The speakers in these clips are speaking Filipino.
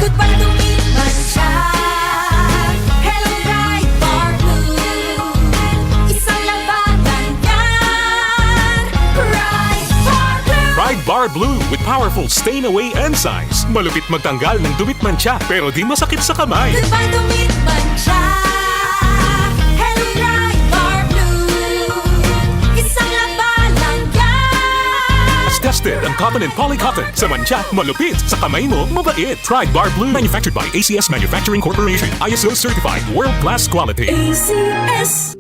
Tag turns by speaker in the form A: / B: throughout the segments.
A: Goodbye dumi mancha. Hello Pride Bar Blue. Isang labanan yan. Pride Bar Blue.
B: Pride Bar Blue with powerful stain-away enzymes. Malupit magtanggal ng dumit mancha pero di masakit sa kamay.
A: Goodbye dumi mancha. Hello Pride Bar Blue. Isang labanan yan.
B: As tested ang cotton and polycotton. Sa mancha, malupit. Sa kamay mo, mabait. Pride Bar Blue. Manufactured by ACS Manufacturing Corporation. ISO certified. World-class quality.
A: ACS.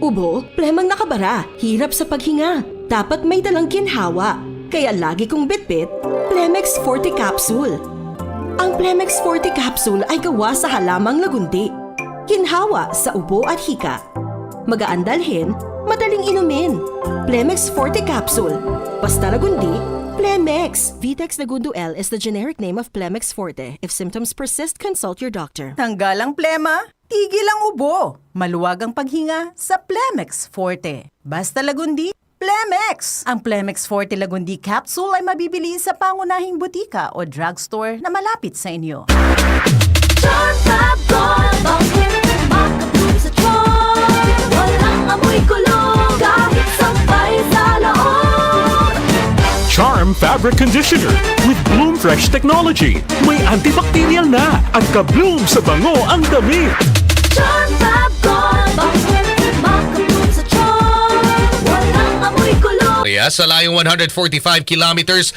C: Ubo, plemang nakabara, hirap sa paghinga. Dapat may dalang ginhawa. Kaya lagi kong bitbit, Plemex Forte Capsule. Ang Plemex Forte Capsule ay gawa sa halamang lagundi. Ginhawa sa ubo at hika. Magaan dalhin, madaling inumin. Plemex Forte Capsule. Basta lagundi, Plemex. Vitex Lagundo L is the generic name of Plemex Forte. If symptoms persist, consult your doctor.
D: Tanggal ang plema, tigil ang ubo. Maluwag ang paghinga sa Plemex Forte. Basta lagundi, Plemex! Ang Plemex Forte Lagundi Capsule ay mabibili sa pangunahing butika o drugstore na malapit sa inyo.
A: Charm Fab Gold. Bakit makatulog sa charm? Walang amoy kulong. Kahit sampay sa loob.
B: Charm Fabric Conditioner with Bloom Fresh Technology. May antibacterial na at ka-bloom sa bango ang damit.
A: Charm Fab Gold. Bakit makatulog sa charm? Walang amoy kulong.
E: Sa layong 145 kilometers